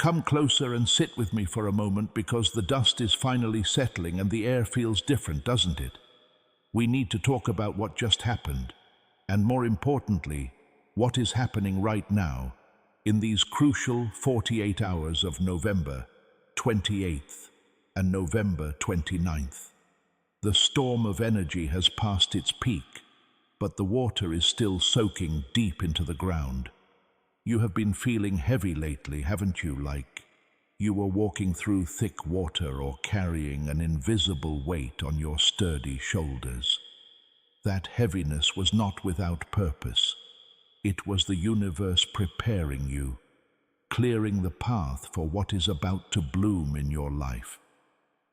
Come closer and sit with me for a moment because the dust is finally settling and the air feels different, doesn't it? We need to talk about what just happened, and more importantly, what is happening right now in these crucial 48 hours of November 28th and November 29th. The storm of energy has passed its peak, but the water is still soaking deep into the ground. You have been feeling heavy lately, haven't you? Like you were walking through thick water or carrying an invisible weight on your sturdy shoulders. That heaviness was not without purpose. It was the universe preparing you, clearing the path for what is about to bloom in your life.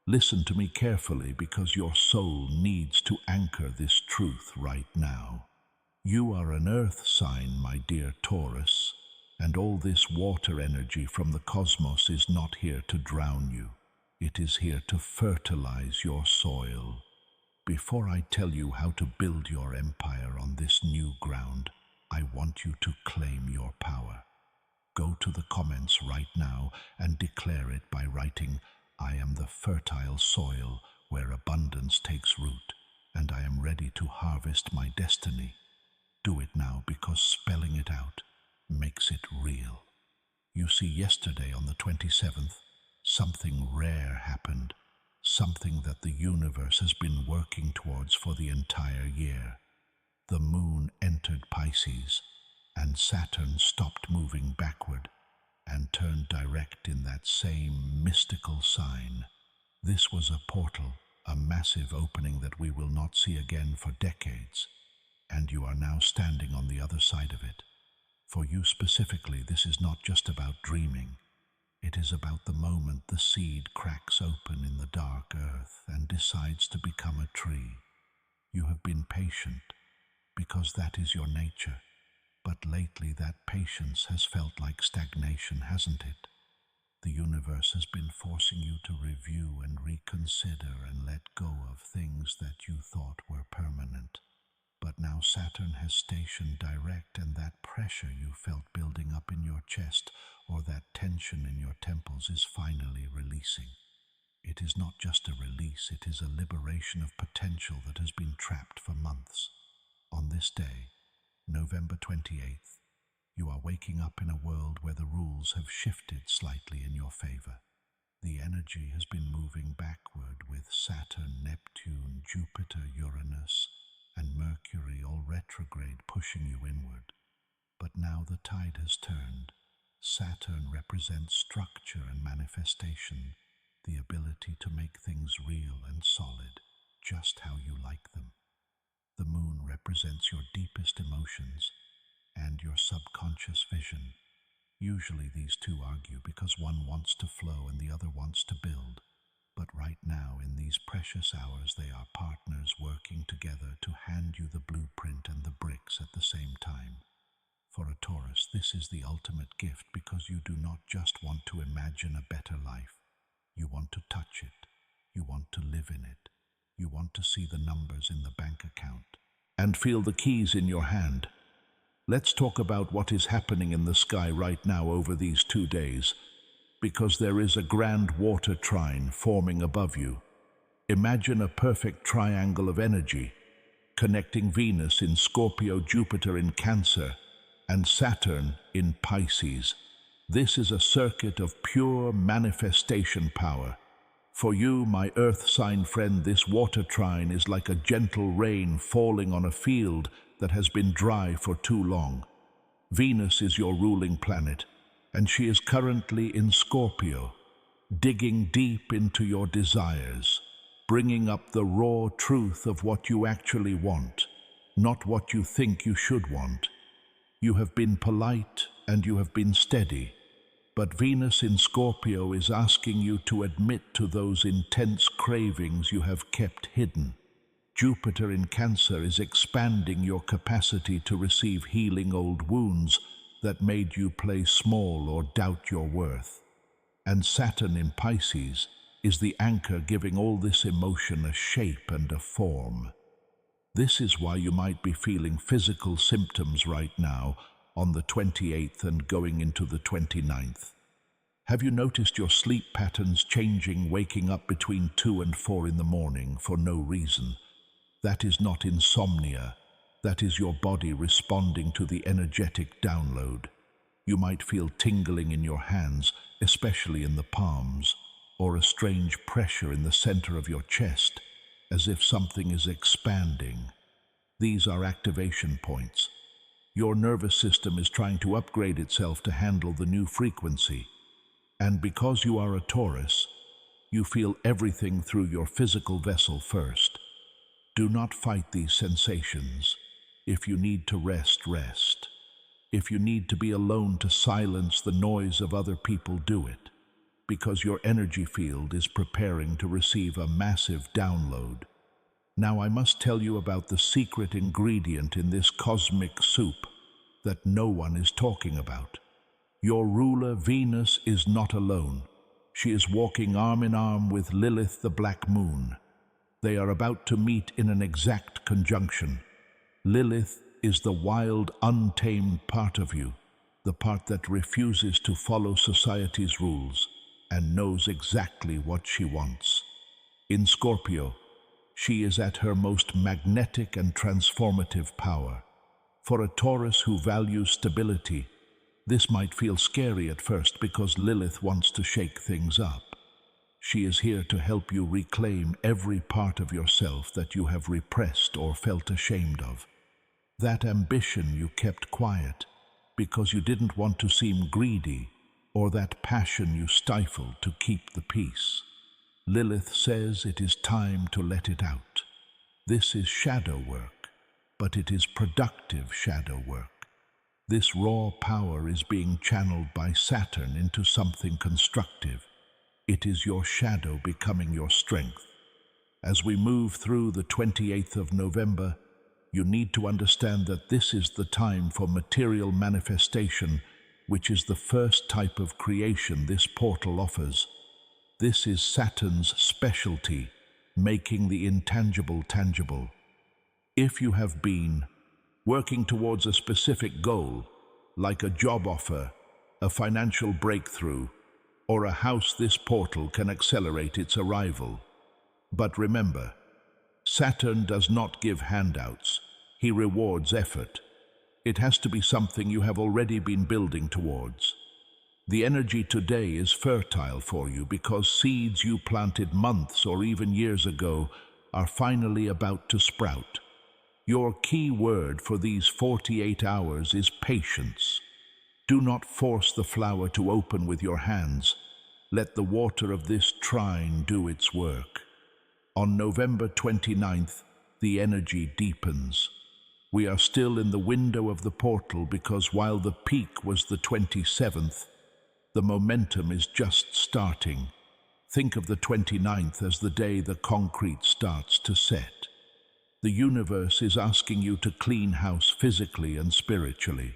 Listen to me carefully because your soul needs to anchor this truth right now. You are an earth sign, my dear Taurus, and all this water energy from the cosmos is not here to drown you. It is here to fertilize your soil. Before I tell you how to build your empire on this new ground, I want you to claim your power. Go to the comments right now and declare it by writing, "I am the fertile soil where abundance takes root, and I am ready to harvest my destiny." Do it now because spelling it out makes it real. You see, yesterday on the 27th, something rare happened, something that the universe has been working towards for the entire year. The moon entered Pisces, and Saturn stopped moving backward and turned direct in that same mystical sign. This was a portal, a massive opening that we will not see again for decades. And you are now standing on the other side of it. For you specifically, this is not just about dreaming. It is about the moment the seed cracks open in the dark earth and decides to become a tree. You have been patient, because that is your nature. But lately that patience has felt like stagnation, hasn't it? The universe has been forcing you to review and reconsider and let go of things that you thought were permanent. But now Saturn has stationed direct, and that pressure you felt building up in your chest or that tension in your temples is finally releasing. It is not just a release, it is a liberation of potential that has been trapped for months. On this day, November 28th, you are waking up in a world where the rules have shifted slightly in your favor. The energy has been moving backward with Saturn, Neptune, Jupiter, Uranus, and Mercury all retrograde pushing you inward. But now the tide has turned. Saturn represents structure and manifestation, the ability to make things real and solid, just how you like them. The moon represents your deepest emotions and your subconscious vision. Usually these two argue because one wants to flow and the other wants to build. But right now, in these precious hours, they are partners working together to hand you the blueprint and the bricks at the same time. For a Taurus, this is the ultimate gift because you do not just want to imagine a better life. You want to touch it. You want to live in it. You want to see the numbers in the bank account and feel the keys in your hand. Let's talk about what is happening in the sky right now over these 2 days. Because there is a Grand Water Trine forming above you. Imagine a perfect triangle of energy, connecting Venus in Scorpio, Jupiter in Cancer, and Saturn in Pisces. This is a circuit of pure manifestation power. For you, my earth sign friend, this water trine is like a gentle rain falling on a field that has been dry for too long. Venus is your ruling planet, and she is currently in Scorpio, digging deep into your desires, bringing up the raw truth of what you actually want, not what you think you should want. You have been polite and you have been steady, but Venus in Scorpio is asking you to admit to those intense cravings you have kept hidden. Jupiter in Cancer is expanding your capacity to receive healing old wounds that made you play small or doubt your worth. And Saturn in Pisces is the anchor giving all this emotion a shape and a form. This is why you might be feeling physical symptoms right now on the 28th and going into the 29th. Have you noticed your sleep patterns changing, waking up between 2 and 4 in the morning for no reason? That is not insomnia. That is your body responding to the energetic download. You might feel tingling in your hands, especially in the palms, or a strange pressure in the center of your chest, as if something is expanding. These are activation points. Your nervous system is trying to upgrade itself to handle the new frequency. And because you are a Taurus, you feel everything through your physical vessel first. Do not fight these sensations. If you need to rest, rest. If you need to be alone to silence the noise of other people, do it, because your energy field is preparing to receive a massive download. Now I must tell you about the secret ingredient in this cosmic soup that no one is talking about. Your ruler, Venus, is not alone. She is walking arm in arm with Lilith, the Black Moon. They are about to meet in an exact conjunction. Lilith is the wild, untamed part of you, the part that refuses to follow society's rules and knows exactly what she wants. In Scorpio, she is at her most magnetic and transformative power. For a Taurus who values stability, this might feel scary at first because Lilith wants to shake things up. She is here to help you reclaim every part of yourself that you have repressed or felt ashamed of. That ambition you kept quiet because you didn't want to seem greedy, or that passion you stifled to keep the peace. Lilith says it is time to let it out. This is shadow work, but it is productive shadow work. This raw power is being channeled by Saturn into something constructive. It is your shadow becoming your strength. As we move through the 28th of November, you need to understand that this is the time for material manifestation, which is the first type of creation this portal offers. This is Saturn's specialty, making the intangible tangible. If you have been working towards a specific goal, like a job offer, a financial breakthrough, or a house, this portal can accelerate its arrival. But remember, Saturn does not give handouts. He rewards effort. It has to be something you have already been building towards. The energy today is fertile for you because seeds you planted months or even years ago are finally about to sprout. Your key word for these 48 hours is patience. Do not force the flower to open with your hands. Let the water of this trine do its work. On November 29th, the energy deepens. We are still in the window of the portal because while the peak was the 27th, the momentum is just starting. Think of the 29th as the day the concrete starts to set. The universe is asking you to clean house physically and spiritually.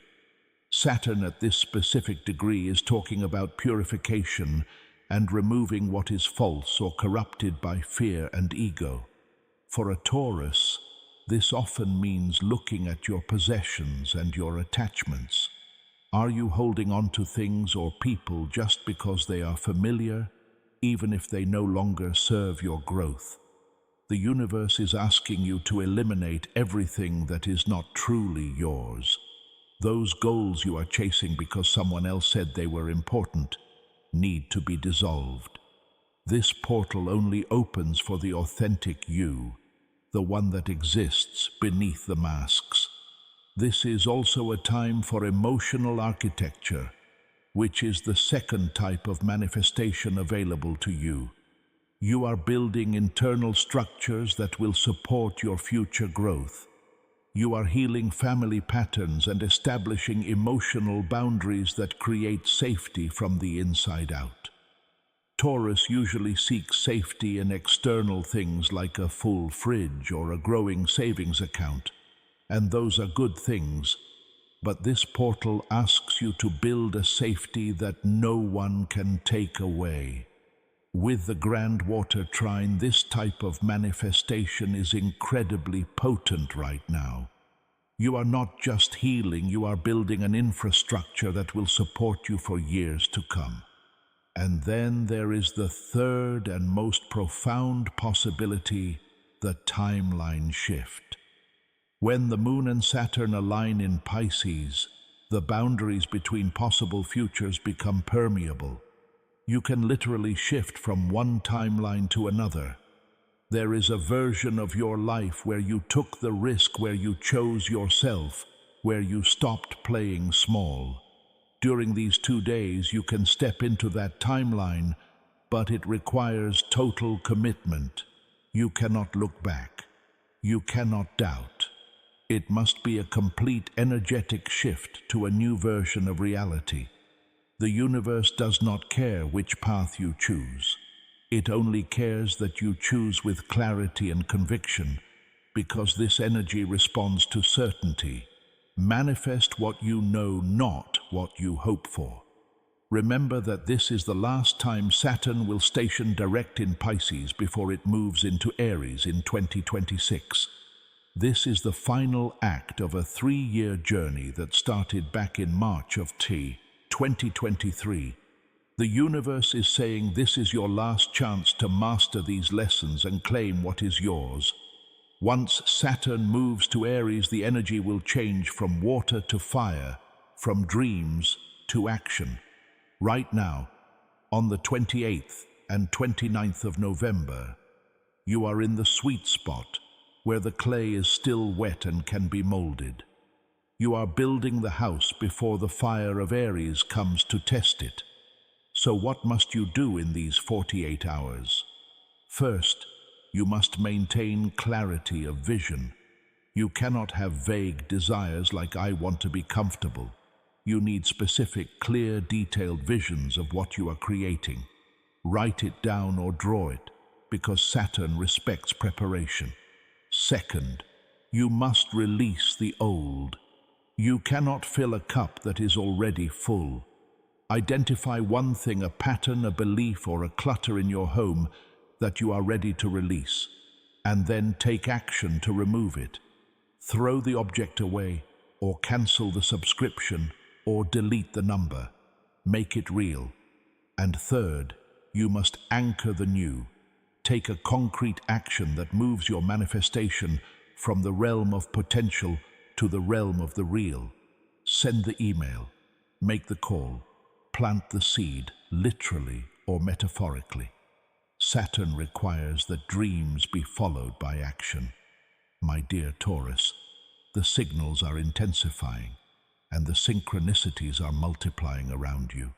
Saturn at this specific degree is talking about purification and removing what is false or corrupted by fear and ego. For a Taurus, this often means looking at your possessions and your attachments. Are you holding on to things or people just because they are familiar, even if they no longer serve your growth? The universe is asking you to eliminate everything that is not truly yours. Those goals you are chasing because someone else said they were important need to be dissolved. This portal only opens for the authentic you, the one that exists beneath the masks. This is also a time for emotional architecture, which is the second type of manifestation available to you. You are building internal structures that will support your future growth. You are healing family patterns and establishing emotional boundaries that create safety from the inside out. Taurus usually seeks safety in external things like a full fridge or a growing savings account, and those are good things, but this portal asks you to build a safety that no one can take away. With the Grand Water Trine, this type of manifestation is incredibly potent right now. You are not just healing, you are building an infrastructure that will support you for years to come. And then there is the third and most profound possibility, the timeline shift. When the Moon and Saturn align in Pisces, the boundaries between possible futures become permeable. You can literally shift from one timeline to another. There is a version of your life where you took the risk, where you chose yourself, where you stopped playing small. During these 2 days, you can step into that timeline, but it requires total commitment. You cannot look back. You cannot doubt. It must be a complete energetic shift to a new version of reality. The universe does not care which path you choose. It only cares that you choose with clarity and conviction, because this energy responds to certainty. Manifest what you know, not what you hope for. Remember that this is the last time Saturn will station direct in Pisces before it moves into Aries in 2026. This is the final act of a 3-year journey that started back in March of 2023. The universe is saying this is your last chance to master these lessons and claim what is yours. Once Saturn moves to Aries, the energy will change from water to fire, from dreams to action. Right now, on the 28th and 29th of November, you are in the sweet spot where the clay is still wet and can be molded. You are building the house before the fire of Aries comes to test it. So what must you do in these 48 hours? First, you must maintain clarity of vision. You cannot have vague desires like "I want to be comfortable." You need specific, clear, detailed visions of what you are creating. Write it down or draw it, because Saturn respects preparation. Second, you must release the old. You cannot fill a cup that is already full. Identify one thing, a pattern, a belief, or a clutter in your home that you are ready to release, and then take action to remove it. Throw the object away, or cancel the subscription, or delete the number. Make it real. And third, you must anchor the new. Take a concrete action that moves your manifestation from the realm of potential to the realm of the real. Send the email, make the call, plant the seed, literally or metaphorically. Saturn requires that dreams be followed by action. My dear Taurus, the signals are intensifying and the synchronicities are multiplying around you.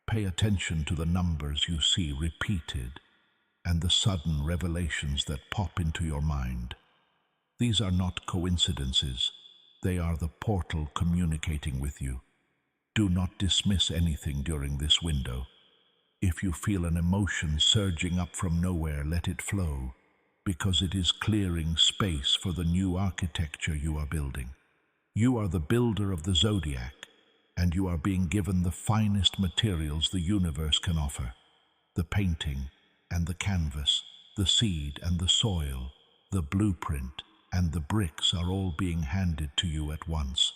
Pay attention to the numbers you see repeated and the sudden revelations that pop into your mind. These are not coincidences. They are the portal communicating with you. Do not dismiss anything during this window. If you feel an emotion surging up from nowhere, let it flow, because it is clearing space for the new architecture you are building. You are the builder of the zodiac, and you are being given the finest materials the universe can offer. The painting and the canvas, the seed and the soil, the blueprint and the bricks are all being handed to you at once.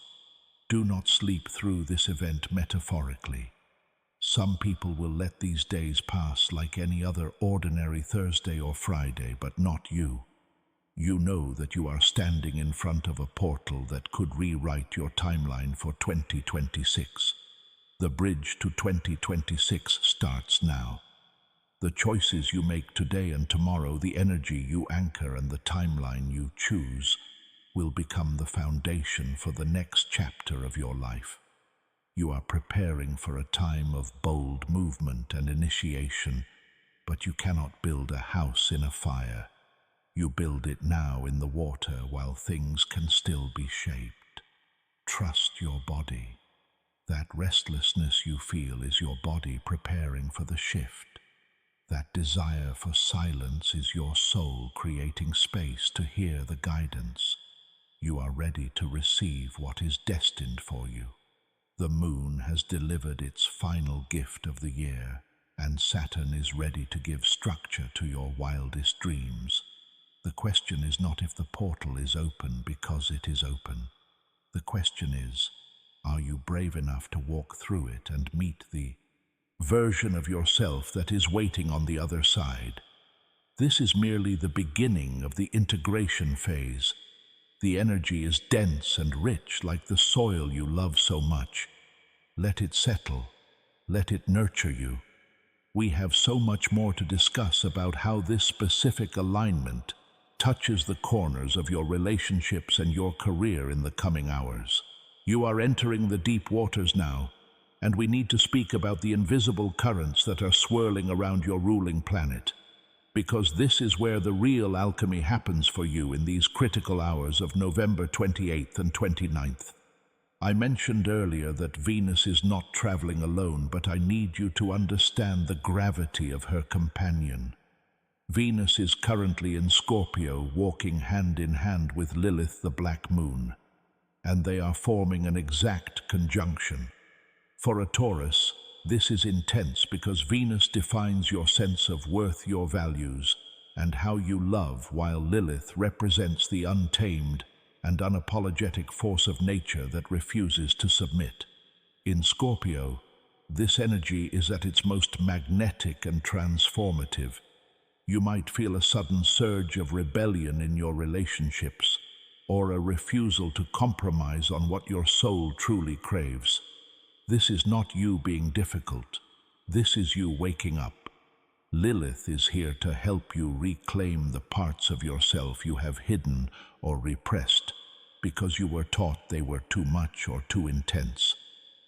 Do not sleep through this event metaphorically. Some people will let these days pass like any other ordinary Thursday or Friday, but not you. You know that you are standing in front of a portal that could rewrite your timeline for 2026. The bridge to 2026 starts now. The choices you make today and tomorrow, the energy you anchor and the timeline you choose will become the foundation for the next chapter of your life. You are preparing for a time of bold movement and initiation, but you cannot build a house in a fire. You build it now in the water while things can still be shaped. Trust your body. That restlessness you feel is your body preparing for the shift. That desire for silence is your soul creating space to hear the guidance. You are ready to receive what is destined for you. The moon has delivered its final gift of the year, and Saturn is ready to give structure to your wildest dreams. The question is not if the portal is open, because it is open. The question is, are you brave enough to walk through it and meet the version of yourself that is waiting on the other side. This is merely the beginning of the integration phase. The energy is dense and rich like the soil you love so much. Let it settle. Let it nurture you. We have so much more to discuss about how this specific alignment touches the corners of your relationships and your career in the coming hours. You are entering the deep waters now, and we need to speak about the invisible currents that are swirling around your ruling planet, because this is where the real alchemy happens for you in these critical hours of November 28th and 29th. I mentioned earlier that Venus is not traveling alone, but I need you to understand the gravity of her companion. Venus is currently in Scorpio, walking hand in hand with Lilith, the Black Moon, and they are forming an exact conjunction. For a Taurus, this is intense because Venus defines your sense of worth, your values, and how you love, while Lilith represents the untamed and unapologetic force of nature that refuses to submit. In Scorpio, this energy is at its most magnetic and transformative. You might feel a sudden surge of rebellion in your relationships, or a refusal to compromise on what your soul truly craves. This is not you being difficult. This is you waking up. Lilith is here to help you reclaim the parts of yourself you have hidden or repressed because you were taught they were too much or too intense.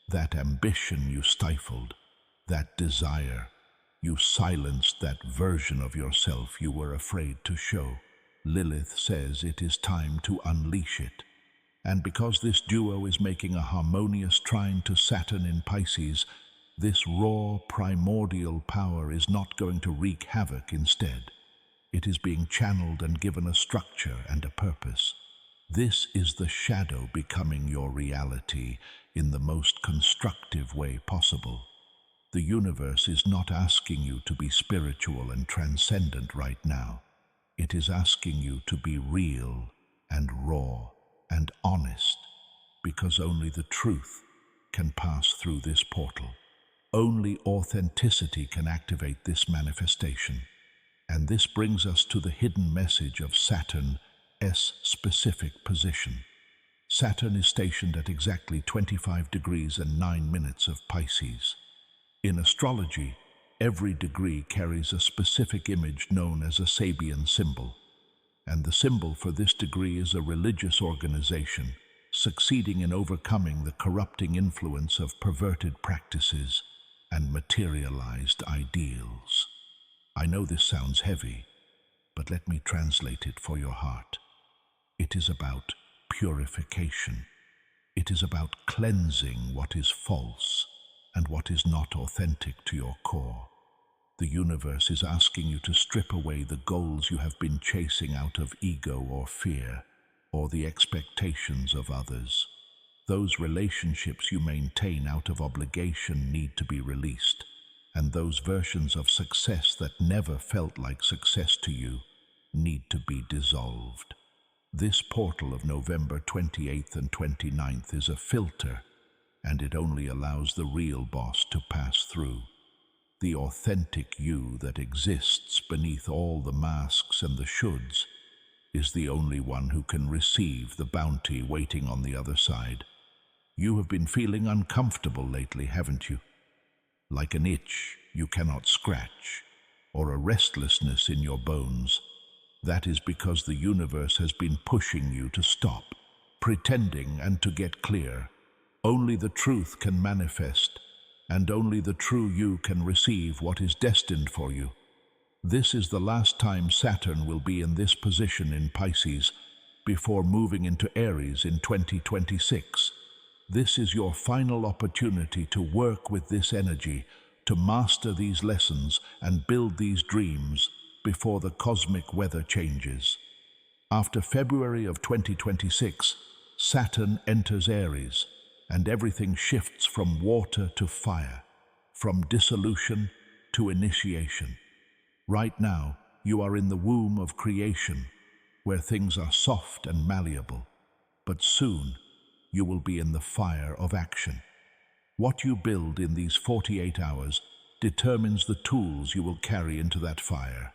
That ambition you stifled, that desire, you silenced that version of yourself you were afraid to show. Lilith says it is time to unleash it. And because this duo is making a harmonious trine to Saturn in Pisces, this raw, primordial power is not going to wreak havoc. Instead, it is being channeled and given a structure and a purpose. This is the shadow becoming your reality in the most constructive way possible. The universe is not asking you to be spiritual and transcendent right now. It is asking you to be real and raw and honest, because only the truth can pass through this portal. Only authenticity can activate this manifestation. And this brings us to the hidden message of Saturn's specific position. Saturn is stationed at exactly 25 degrees and 9 minutes of Pisces. In astrology, every degree carries a specific image known as a Sabian symbol, and the symbol for this degree is a religious organization succeeding in overcoming the corrupting influence of perverted practices and materialized ideals. I know this sounds heavy, but let me translate it for your heart. It is about purification. It is about cleansing what is false and what is not authentic to your core. The universe is asking you to strip away the goals you have been chasing out of ego or fear, or the expectations of others. Those relationships you maintain out of obligation need to be released, and those versions of success that never felt like success to you need to be dissolved. This portal of November 28th and 29th is a filter, and it only allows the real boss to pass through. The authentic you that exists beneath all the masks and the shoulds is the only one who can receive the bounty waiting on the other side. You have been feeling uncomfortable lately, haven't you? Like an itch you cannot scratch, or a restlessness in your bones. That is because the universe has been pushing you to stop pretending and to get clear. Only the truth can manifest, and only the true you can receive what is destined for you. This is the last time Saturn will be in this position in Pisces before moving into Aries in 2026. This is your final opportunity to work with this energy, to master these lessons and build these dreams before the cosmic weather changes. After February of 2026, Saturn enters Aries, and everything shifts from water to fire, from dissolution to initiation. Right now, you are in the womb of creation, where things are soft and malleable, but soon you will be in the fire of action. What you build in these 48 hours determines the tools you will carry into that fire.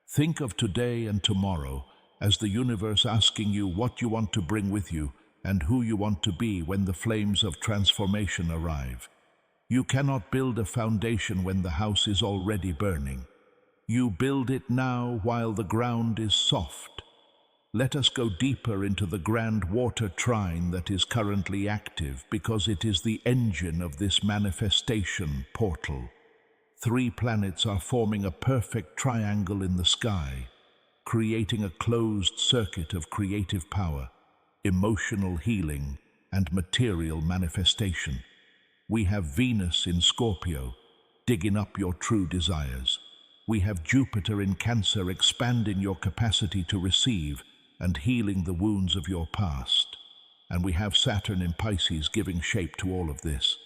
Think of today and tomorrow as the universe asking you what you want to bring with you and who you want to be when the flames of transformation arrive. You cannot build a foundation when the house is already burning. You build it now while the ground is soft. Let us go deeper into the Grand Water Trine that is currently active because it is the engine of this manifestation portal. 3 planets are forming a perfect triangle in the sky, creating a closed circuit of creative power, emotional healing, and material manifestation. We have Venus in Scorpio, digging up your true desires. We have Jupiter in Cancer, expanding your capacity to receive and healing the wounds of your past. And we have Saturn in Pisces, giving shape to all of this.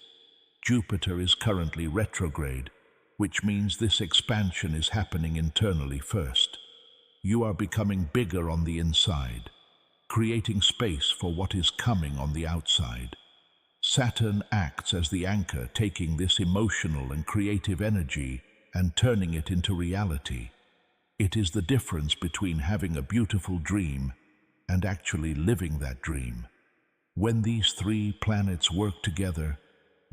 Jupiter is currently retrograde, which means this expansion is happening internally first. You are becoming bigger on the inside, creating space for what is coming on the outside. Saturn acts as the anchor, taking this emotional and creative energy and turning it into reality. It is the difference between having a beautiful dream and actually living that dream. When these 3 planets work together,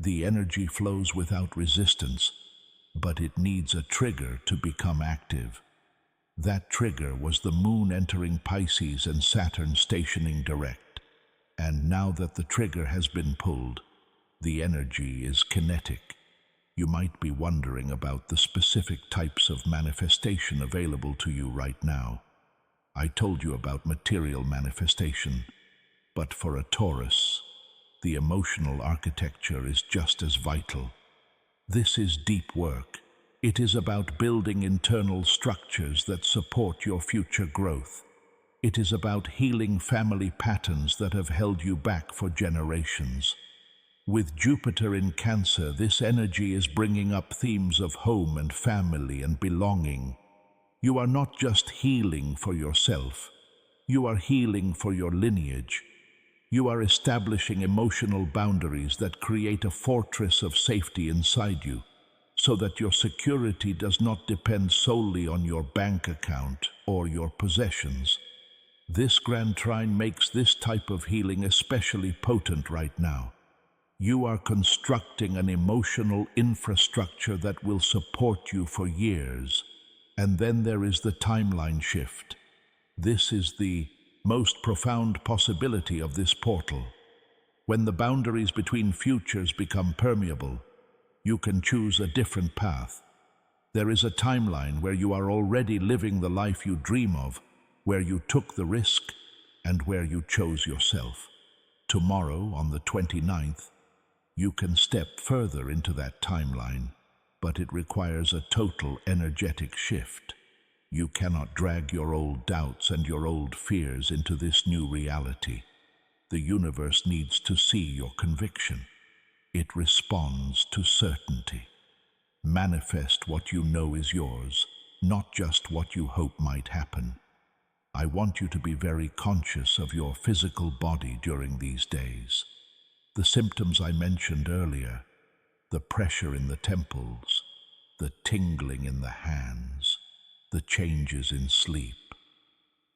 the energy flows without resistance, but it needs a trigger to become active. That trigger was the Moon entering Pisces and Saturn stationing direct. And now that the trigger has been pulled, the energy is kinetic. You might be wondering about the specific types of manifestation available to you right now. I told you about material manifestation, but for a Taurus, the emotional architecture is just as vital. This is deep work. It is about building internal structures that support your future growth. It is about healing family patterns that have held you back for generations. With Jupiter in Cancer, this energy is bringing up themes of home and family and belonging. You are not just healing for yourself. You are healing for your lineage. You are establishing emotional boundaries that create a fortress of safety inside you, so that your security does not depend solely on your bank account or your possessions. This Grand Trine makes this type of healing especially potent right now. You are constructing an emotional infrastructure that will support you for years. And then there is the timeline shift. This is the most profound possibility of this portal. When the boundaries between futures become permeable, you can choose a different path. There is a timeline where you are already living the life you dream of, where you took the risk, and where you chose yourself. Tomorrow, on the 29th, you can step further into that timeline, but it requires a total energetic shift. You cannot drag your old doubts and your old fears into this new reality. The universe needs to see your conviction. It responds to certainty. Manifest what you know is yours, not just what you hope might happen. I want you to be very conscious of your physical body during these days. The symptoms I mentioned earlier, the pressure in the temples, the tingling in the hands, the changes in sleep.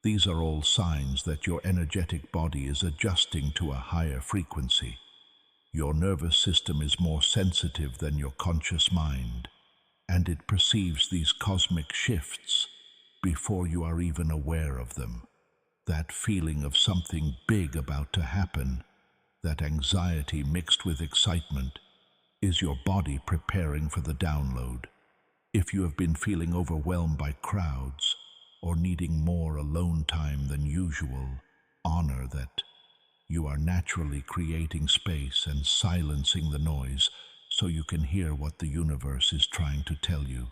These are all signs that your energetic body is adjusting to a higher frequency. Your nervous system is more sensitive than your conscious mind, and it perceives these cosmic shifts before you are even aware of them. That feeling of something big about to happen, that anxiety mixed with excitement, is your body preparing for the download. If you have been feeling overwhelmed by crowds or needing more alone time than usual, honor that. You are naturally creating space and silencing the noise so you can hear what the universe is trying to tell you.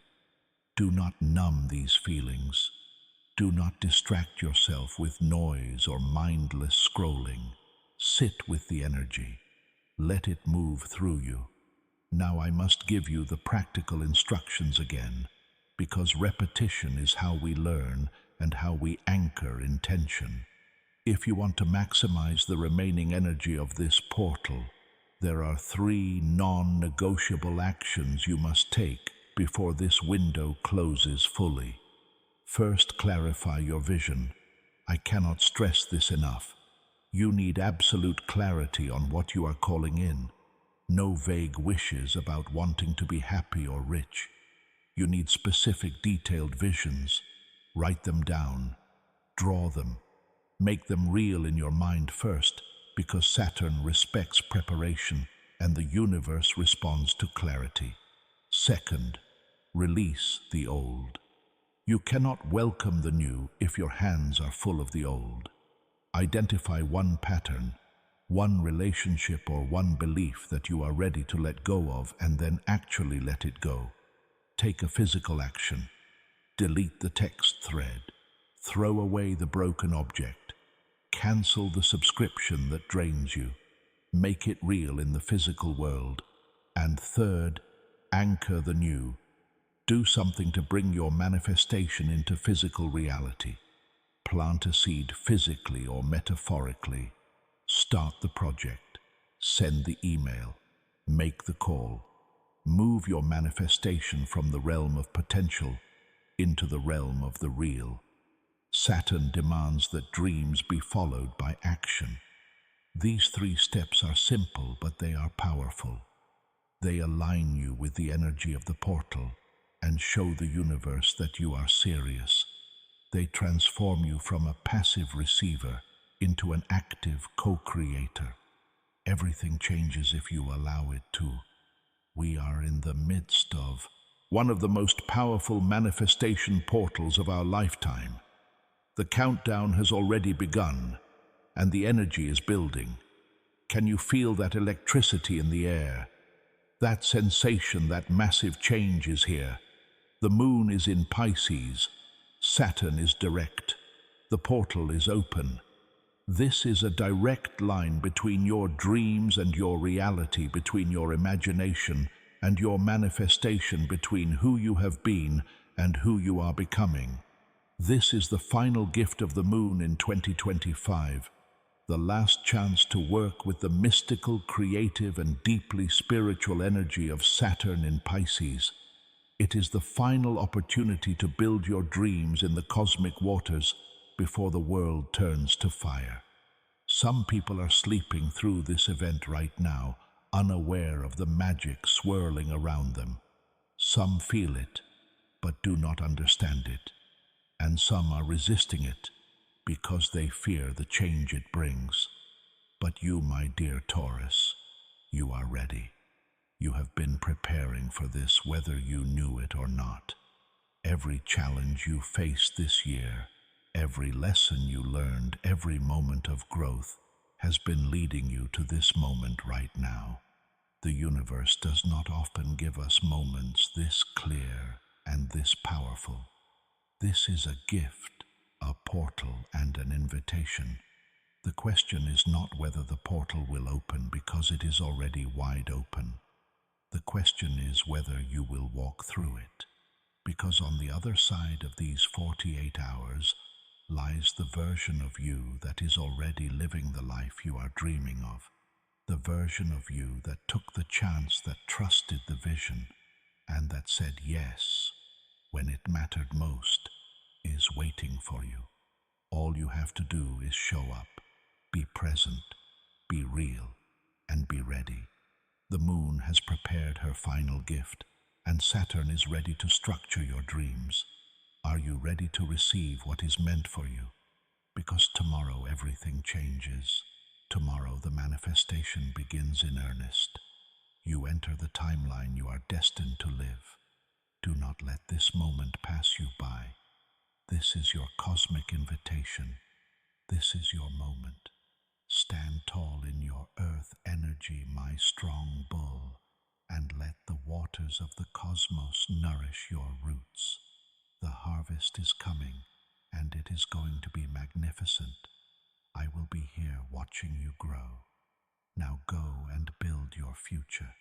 Do not numb these feelings. Do not distract yourself with noise or mindless scrolling. Sit with the energy. Let it move through you. Now I must give you the practical instructions again, because repetition is how we learn and how we anchor intention. If you want to maximize the remaining energy of this portal, there are 3 non-negotiable actions you must take before this window closes fully. First, clarify your vision. I cannot stress this enough. You need absolute clarity on what you are calling in. No vague wishes about wanting to be happy or rich. You need specific, detailed visions. Write them down. Draw them. Make them real in your mind first, because Saturn respects preparation and the universe responds to clarity. Second, release the old. You cannot welcome the new if your hands are full of the old. Identify one pattern, one relationship or one belief that you are ready to let go of, and then actually let it go. Take a physical action. Delete the text thread. Throw away the broken object. Cancel the subscription that drains you. Make it real in the physical world. And third, anchor the new. Do something to bring your manifestation into physical reality. Plant a seed physically or metaphorically. Start the project. Send the email. Make the call. Move your manifestation from the realm of potential into the realm of the real. Saturn demands that dreams be followed by action. These 3 steps are simple, but they are powerful. They align you with the energy of the portal and show the universe that you are serious. They transform you from a passive receiver into an active co-creator. Everything changes if you allow it to. We are in the midst of one of the most powerful manifestation portals of our lifetime. The countdown has already begun, and the energy is building. Can you feel that electricity in the air? That sensation, that massive change is here. The moon is in Pisces. Saturn is direct. The portal is open. This is a direct line between your dreams and your reality, between your imagination and your manifestation, between who you have been and who you are becoming. This is the final gift of the moon in 2025, the last chance to work with the mystical, creative, and deeply spiritual energy of Saturn in Pisces. It is the final opportunity to build your dreams in the cosmic waters before the world turns to fire. Some people are sleeping through this event right now, unaware of the magic swirling around them. Some feel it, but do not understand it. And some are resisting it because they fear the change it brings. But you, my dear Taurus, you are ready. You have been preparing for this, whether you knew it or not. Every challenge you faced this year, every lesson you learned, every moment of growth has been leading you to this moment right now. The universe does not often give us moments this clear and this powerful. This is a gift, a portal, and an invitation. The question is not whether the portal will open, because it is already wide open. The question is whether you will walk through it, because on the other side of these 48 hours lies the version of you that is already living the life you are dreaming of. The version of you that took the chance, that trusted the vision, and that said yes when it mattered most, is waiting for you. All you have to do is show up, be present, be real, and be ready. The moon has prepared her final gift, and Saturn is ready to structure your dreams. Are you ready to receive what is meant for you? Because tomorrow everything changes. Tomorrow the manifestation begins in earnest. You enter the timeline you are destined to live. Do not let this moment pass you by. This is your cosmic invitation. This is your moment. Stand tall in your earth energy, my strong bull, and let the waters of the cosmos nourish your roots. The harvest is coming, and it is going to be magnificent. I will be here watching you grow. Now go and build your future.